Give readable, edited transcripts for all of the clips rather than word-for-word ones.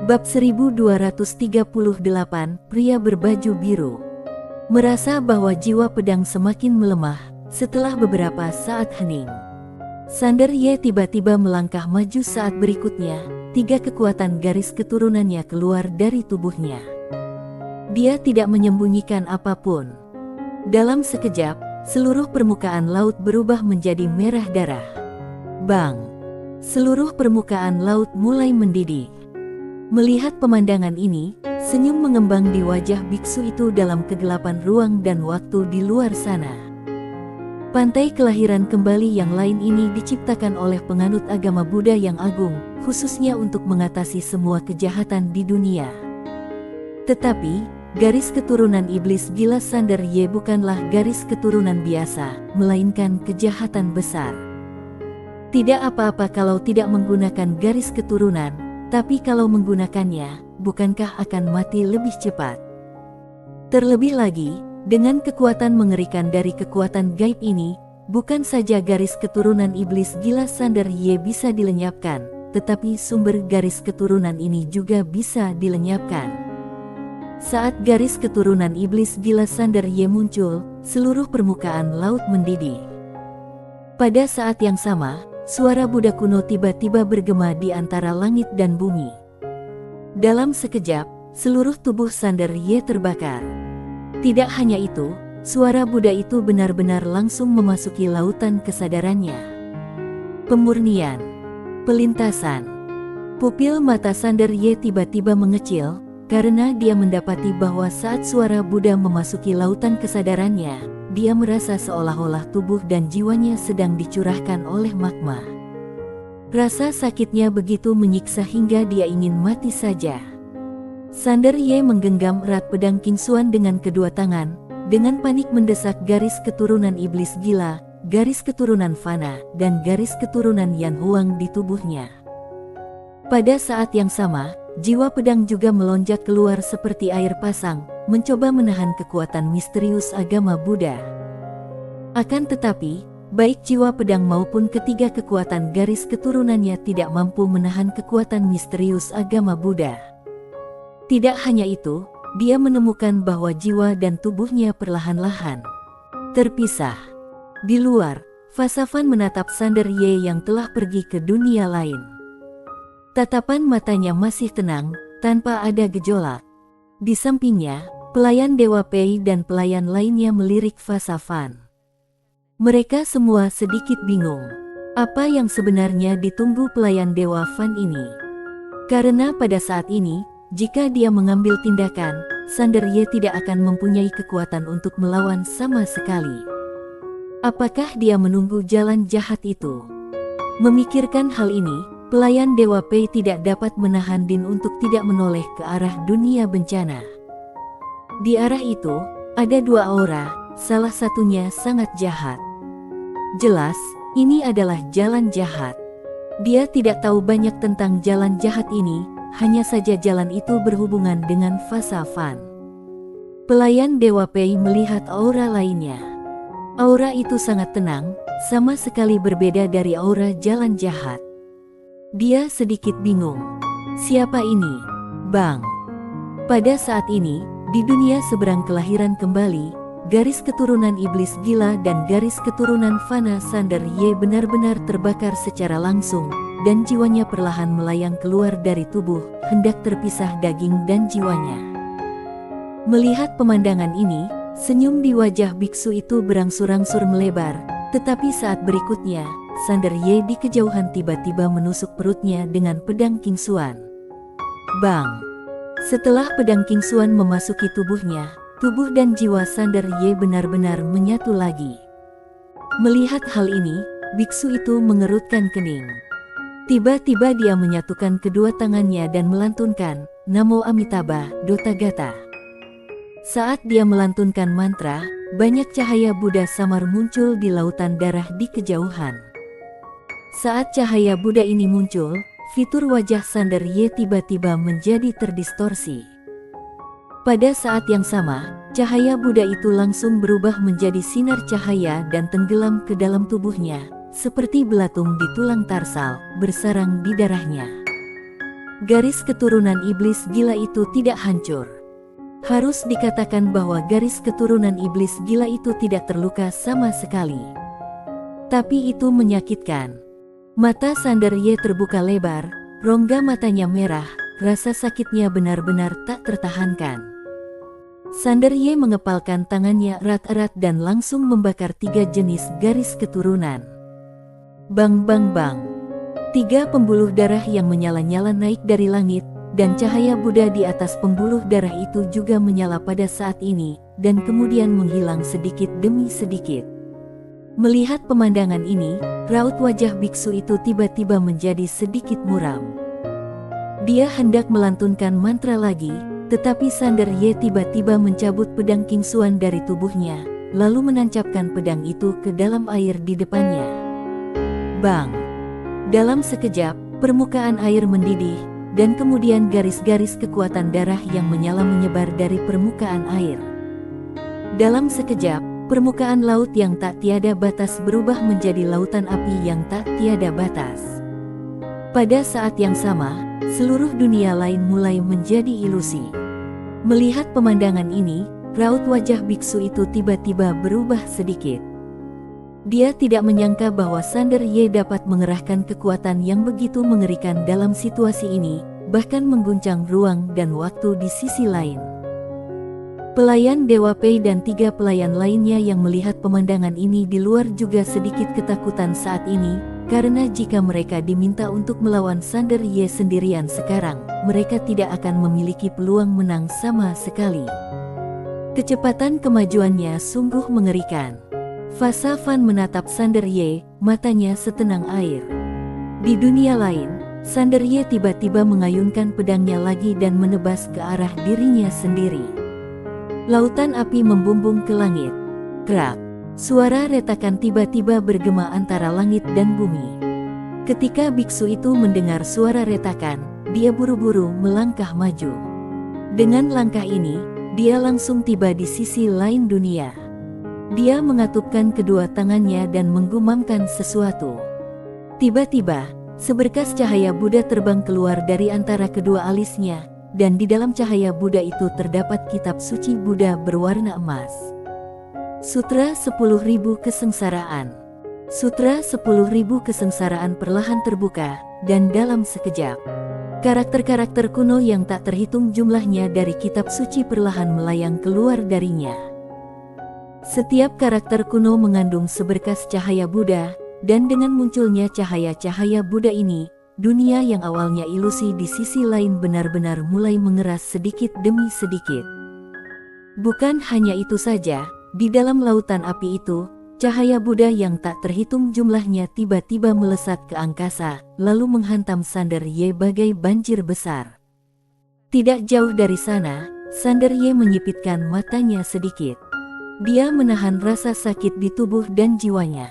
Bab 1238, pria berbaju biru. Merasa bahwa jiwa pedang semakin melemah setelah beberapa saat hening. Sander Ye tiba-tiba melangkah maju saat berikutnya, 3 kekuatan garis keturunannya keluar dari tubuhnya. Dia tidak menyembunyikan apapun. Dalam sekejap, seluruh permukaan laut berubah menjadi merah darah. Bang! Seluruh permukaan laut mulai mendidih. Melihat pemandangan ini, senyum mengembang di wajah biksu itu dalam kegelapan ruang dan waktu di luar sana. Pantai kelahiran kembali yang lain ini diciptakan oleh penganut agama Buddha yang agung, khususnya untuk mengatasi semua kejahatan di dunia. Tetapi, garis keturunan iblis gila Sander Ye bukanlah garis keturunan biasa, melainkan kejahatan besar. Tidak apa-apa kalau tidak menggunakan garis keturunan, tapi kalau menggunakannya, bukankah akan mati lebih cepat? Terlebih lagi, dengan kekuatan mengerikan dari kekuatan gaib ini, bukan saja garis keturunan iblis gila Sander Ye bisa dilenyapkan, tetapi sumber garis keturunan ini juga bisa dilenyapkan. Saat garis keturunan iblis gila Sander Ye muncul, seluruh permukaan laut mendidih. Pada saat yang sama, suara Buddha kuno tiba-tiba bergema di antara langit dan bumi. Dalam sekejap, seluruh tubuh Sander Ye terbakar. Tidak hanya itu, suara Buddha itu benar-benar langsung memasuki lautan kesadarannya. Pemurnian, pelintasan. Pupil mata Sander Ye tiba-tiba mengecil, karena dia mendapati bahwa saat suara Buddha memasuki lautan kesadarannya, dia merasa seolah-olah tubuh dan jiwanya sedang dicurahkan oleh magma. Rasa sakitnya begitu menyiksa hingga dia ingin mati saja. Sander Ye menggenggam erat pedang Kingsuan dengan kedua tangan, dengan panik mendesak garis keturunan iblis gila, garis keturunan Fana, dan garis keturunan Yan Huang di tubuhnya. Pada saat yang sama, jiwa pedang juga melonjak keluar seperti air pasang, mencoba menahan kekuatan misterius agama Buddha. Akan tetapi, baik jiwa pedang maupun ketiga kekuatan garis keturunannya tidak mampu menahan kekuatan misterius agama Buddha. Tidak hanya itu, dia menemukan bahwa jiwa dan tubuhnya perlahan-lahan terpisah. Di luar, Fasafan menatap Sander Ye yang telah pergi ke dunia lain. Tatapan matanya masih tenang, tanpa ada gejolak. Di sampingnya, pelayan Dewa Pei dan pelayan lainnya melirik Fasafan. Mereka semua sedikit bingung. Apa yang sebenarnya ditunggu pelayan Dewa Fan ini? Karena pada saat ini, jika dia mengambil tindakan, Sander Ye tidak akan mempunyai kekuatan untuk melawan sama sekali. Apakah dia menunggu jalan jahat itu? Memikirkan hal ini, pelayan Dewa Pei tidak dapat menahan Din untuk tidak menoleh ke arah dunia bencana. Di arah itu, ada 2 aura, salah satunya sangat jahat. Jelas, ini adalah jalan jahat. Dia tidak tahu banyak tentang jalan jahat ini, hanya saja jalan itu berhubungan dengan Fasafan. Pelayan Dewa Pei melihat aura lainnya. Aura itu sangat tenang, sama sekali berbeda dari aura jalan jahat. Dia sedikit bingung. Siapa ini? Bang! Pada saat ini, di dunia seberang kelahiran kembali, garis keturunan iblis gila dan garis keturunan Fana Sander Ye benar-benar terbakar secara langsung, dan jiwanya perlahan melayang keluar dari tubuh, hendak terpisah daging dan jiwanya. Melihat pemandangan ini, senyum di wajah biksu itu berangsur-angsur melebar, tetapi saat berikutnya, Sander Ye di kejauhan tiba-tiba menusuk perutnya dengan pedang Kingsuan. Bang! Setelah pedang Kingsuan memasuki tubuhnya, tubuh dan jiwa Sander Ye benar-benar menyatu lagi. Melihat hal ini, biksu itu mengerutkan kening. Tiba-tiba dia menyatukan kedua tangannya dan melantunkan, Namo Amitabha, Tathagata. Saat dia melantunkan mantra, banyak cahaya Buddha samar muncul di lautan darah di kejauhan. Saat cahaya Buddha ini muncul, fitur wajah Sander Ye tiba-tiba menjadi terdistorsi. Pada saat yang sama, cahaya Buddha itu langsung berubah menjadi sinar cahaya dan tenggelam ke dalam tubuhnya, seperti belatung di tulang tarsal, bersarang di darahnya. garis keturunan iblis gila itu tidak hancur. Harus dikatakan bahwa garis keturunan iblis gila itu tidak terluka sama sekali. Tapi itu menyakitkan. Mata Sander Y terbuka lebar, rongga matanya merah, rasa sakitnya benar-benar tak tertahankan. Sander Y mengepalkan tangannya erat-erat dan langsung membakar 3 jenis garis keturunan. Bang bang bang. 3 pembuluh darah yang menyala-nyala naik dari langit, dan cahaya Buddha di atas pembuluh darah itu juga menyala pada saat ini, dan kemudian menghilang sedikit demi sedikit. Melihat pemandangan ini, raut wajah biksu itu tiba-tiba menjadi sedikit muram. Dia hendak melantunkan mantra lagi, tetapi Sander Y tiba-tiba mencabut pedang Kingsuan dari tubuhnya, lalu menancapkan pedang itu ke dalam air di depannya. Bang! Dalam sekejap, permukaan air mendidih, dan kemudian garis-garis kekuatan darah yang menyala menyebar dari permukaan air. Dalam sekejap, permukaan laut yang tak tiada batas berubah menjadi lautan api yang tak tiada batas. Pada saat yang sama, seluruh dunia lain mulai menjadi ilusi. Melihat pemandangan ini, raut wajah biksu itu tiba-tiba berubah sedikit. Dia tidak menyangka bahwa Sander Y dapat mengerahkan kekuatan yang begitu mengerikan dalam situasi ini, bahkan mengguncang ruang dan waktu di sisi lain. Pelayan Dewa Pei dan 3 pelayan lainnya yang melihat pemandangan ini di luar juga sedikit ketakutan saat ini, karena jika mereka diminta untuk melawan Sander Y sendirian sekarang, mereka tidak akan memiliki peluang menang sama sekali. Kecepatan kemajuannya sungguh mengerikan. Fa Fan menatap Sander Y, matanya setenang air. Di dunia lain, Sander Y tiba-tiba mengayunkan pedangnya lagi dan menebas ke arah dirinya sendiri. Lautan api membumbung ke langit. Krak! Suara retakan tiba-tiba bergema antara langit dan bumi. Ketika biksu itu mendengar suara retakan, dia buru-buru melangkah maju. Dengan langkah ini, dia langsung tiba di sisi lain dunia. Dia mengatupkan kedua tangannya dan menggumamkan sesuatu. Tiba-tiba, seberkas cahaya Buddha terbang keluar dari antara kedua alisnya, dan di dalam cahaya Buddha itu terdapat kitab suci Buddha berwarna emas. Sutra 10.000 Kesengsaraan. Sutra 10.000 Kesengsaraan perlahan terbuka, dan dalam sekejap, karakter-karakter kuno yang tak terhitung jumlahnya dari kitab suci perlahan melayang keluar darinya. Setiap karakter kuno mengandung seberkas cahaya Buddha, dan dengan munculnya cahaya-cahaya Buddha ini, dunia yang awalnya ilusi di sisi lain benar-benar mulai mengeras sedikit demi sedikit. Bukan hanya itu saja, di dalam lautan api itu, cahaya Buddha yang tak terhitung jumlahnya tiba-tiba melesat ke angkasa, lalu menghantam Sander Y bagai banjir besar. Tidak jauh dari sana, Sander Y menyipitkan matanya sedikit. Dia menahan rasa sakit di tubuh dan jiwanya.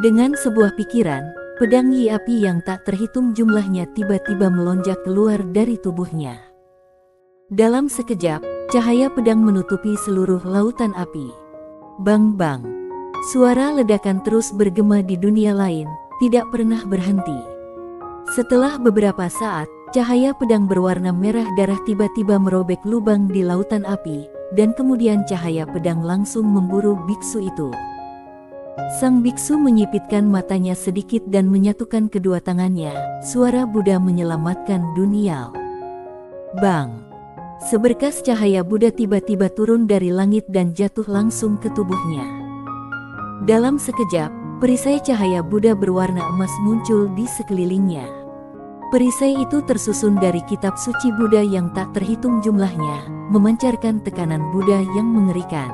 Dengan sebuah pikiran, pedang Yi api yang tak terhitung jumlahnya tiba-tiba melonjak keluar dari tubuhnya. Dalam sekejap, cahaya pedang menutupi seluruh lautan api. Bang-bang. Suara ledakan terus bergema di dunia lain, tidak pernah berhenti. Setelah beberapa saat, cahaya pedang berwarna merah darah tiba-tiba merobek lubang di lautan api, dan kemudian cahaya pedang langsung memburu biksu itu. Sang biksu menyipitkan matanya sedikit dan menyatukan kedua tangannya. Suara Buddha menyelamatkan dunia. Bang! Seberkas cahaya Buddha tiba-tiba turun dari langit dan jatuh langsung ke tubuhnya. Dalam sekejap, perisai cahaya Buddha berwarna emas muncul di sekelilingnya. Perisai itu tersusun dari kitab suci Buddha yang tak terhitung jumlahnya, memancarkan tekanan Buddha yang mengerikan.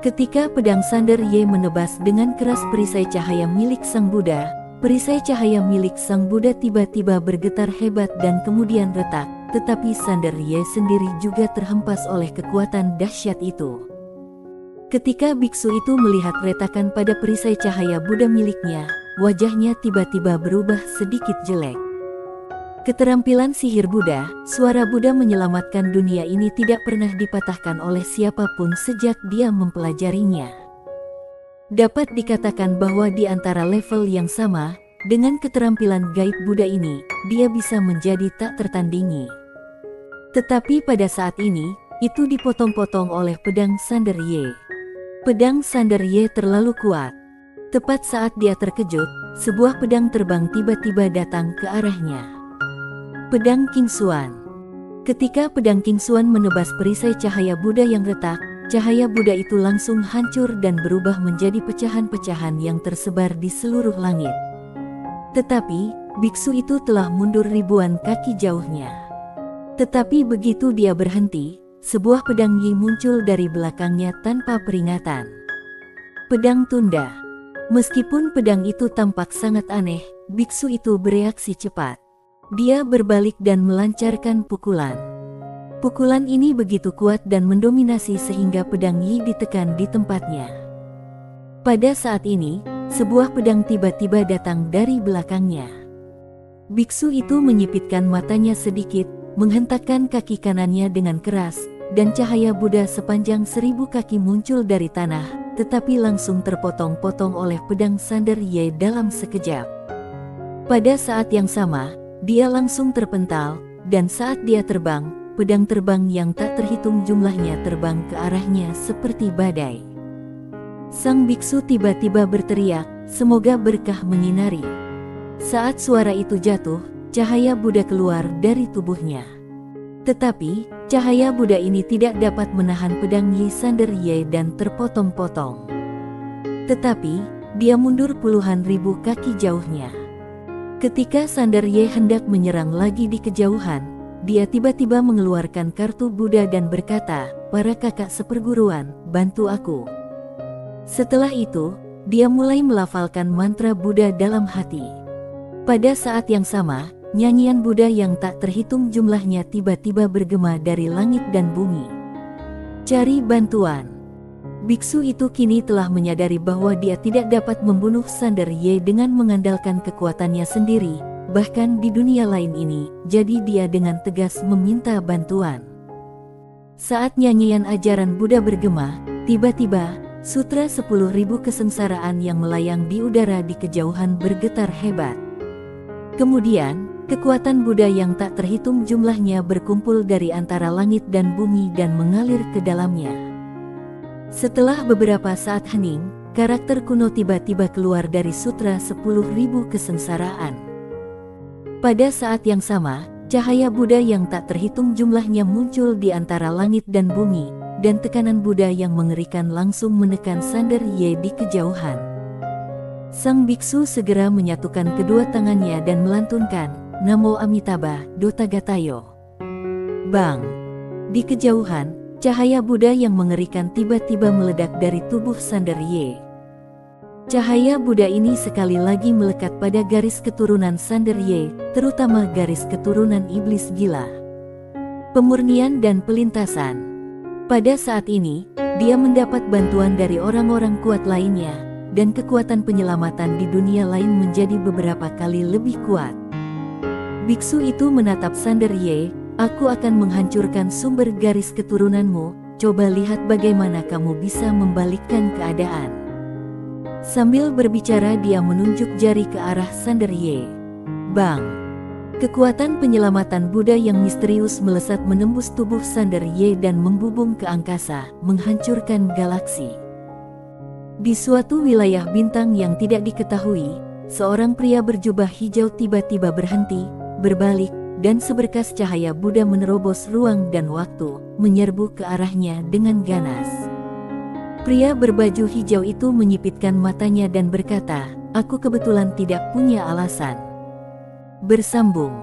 Ketika pedang Sander Y menebas dengan keras perisai cahaya milik Sang Buddha, perisai cahaya milik Sang Buddha tiba-tiba bergetar hebat dan kemudian retak, tetapi Sander Y sendiri juga terhempas oleh kekuatan dahsyat itu. Ketika biksu itu melihat retakan pada perisai cahaya Buddha miliknya, wajahnya tiba-tiba berubah sedikit jelek. Keterampilan sihir Buddha, suara Buddha menyelamatkan dunia ini tidak pernah dipatahkan oleh siapapun sejak dia mempelajarinya. Dapat dikatakan bahwa di antara level yang sama, Dengan keterampilan gaib Buddha ini, dia bisa menjadi tak tertandingi. Tetapi pada saat ini, itu dipotong-potong oleh pedang Sander Ye. Pedang Sander Ye terlalu kuat. Tepat saat dia terkejut, sebuah pedang terbang tiba-tiba datang ke arahnya. Pedang King Xuan. Ketika pedang King Xuan menebas perisai cahaya Buddha yang retak, cahaya Buddha itu langsung hancur dan berubah menjadi pecahan-pecahan yang tersebar di seluruh langit. Tetapi, biksu itu telah mundur ribuan kaki jauhnya. Tetapi begitu dia berhenti, sebuah pedang Yi muncul dari belakangnya tanpa peringatan. Pedang tunda. Meskipun pedang itu tampak sangat aneh, biksu itu bereaksi cepat. Dia berbalik dan melancarkan pukulan. Pukulan ini begitu kuat dan mendominasi sehingga pedang Yi ditekan di tempatnya. Pada saat ini, sebuah pedang tiba-tiba datang dari belakangnya. Biksu itu menyipitkan matanya sedikit, menghentakkan kaki kanannya dengan keras, dan cahaya Buddha sepanjang 1000 kaki muncul dari tanah, tetapi langsung terpotong-potong oleh pedang Sander Ye dalam sekejap. Pada saat yang sama, dia langsung terpental, dan saat dia terbang, pedang terbang yang tak terhitung jumlahnya terbang ke arahnya seperti badai. Sang biksu tiba-tiba berteriak, "Semoga berkah menyinari." Saat suara itu jatuh, cahaya Buddha keluar dari tubuhnya. Tetapi, cahaya Buddha ini tidak dapat menahan pedang Yi Sander Ye dan terpotong-potong. Tetapi, dia mundur puluhan ribu kaki jauhnya. Ketika Sander Ye hendak menyerang lagi di kejauhan, dia tiba-tiba mengeluarkan kartu Buddha dan berkata, "Para kakak seperguruan, bantu aku." Setelah itu, dia mulai melafalkan mantra Buddha dalam hati. Pada saat yang sama, nyanyian Buddha yang tak terhitung jumlahnya tiba-tiba bergema dari langit dan bumi. Cari bantuan. Biksu itu kini telah menyadari bahwa dia tidak dapat membunuh Sander Ye dengan mengandalkan kekuatannya sendiri, bahkan di dunia lain ini, jadi dia dengan tegas meminta bantuan. Saat nyanyian ajaran Buddha bergema, tiba-tiba, Sutra 10.000 kesengsaraan yang melayang di udara di kejauhan bergetar hebat. Kemudian, kekuatan Buddha yang tak terhitung jumlahnya berkumpul dari antara langit dan bumi dan mengalir ke dalamnya. Setelah beberapa saat hening, karakter kuno tiba-tiba keluar dari Sutra 10.000 kesengsaraan. Pada saat yang sama, cahaya Buddha yang tak terhitung jumlahnya muncul di antara langit dan bumi, dan tekanan Buddha yang mengerikan langsung menekan Sander Ye di kejauhan. Sang biksu segera menyatukan kedua tangannya dan melantunkan, "Namo Amitabha, Dotagatayo." Bang! Di kejauhan, cahaya Buddha yang mengerikan tiba-tiba meledak dari tubuh Sander Ye. Cahaya Buddha ini sekali lagi melekat pada garis keturunan Sander Ye, terutama garis keturunan iblis gila. Pemurnian dan pelintasan. Pada saat ini, dia mendapat bantuan dari orang-orang kuat lainnya, dan kekuatan penyelamatan di dunia lain menjadi beberapa kali lebih kuat. Biksu itu menatap Sander Ye, "Aku akan menghancurkan sumber garis keturunanmu, coba lihat bagaimana kamu bisa membalikkan keadaan." Sambil berbicara dia menunjuk jari ke arah Sander Ye. Bang! Kekuatan penyelamatan Buddha yang misterius melesat menembus tubuh Sander Ye dan membubung ke angkasa, menghancurkan galaksi. Di suatu wilayah bintang yang tidak diketahui, seorang pria berjubah hijau tiba-tiba berhenti, berbalik, dan seberkas cahaya Buddha menerobos ruang dan waktu, menyerbu ke arahnya dengan ganas. Pria berbaju hijau itu menyipitkan matanya dan berkata, "Aku kebetulan tidak punya alasan." Bersambung.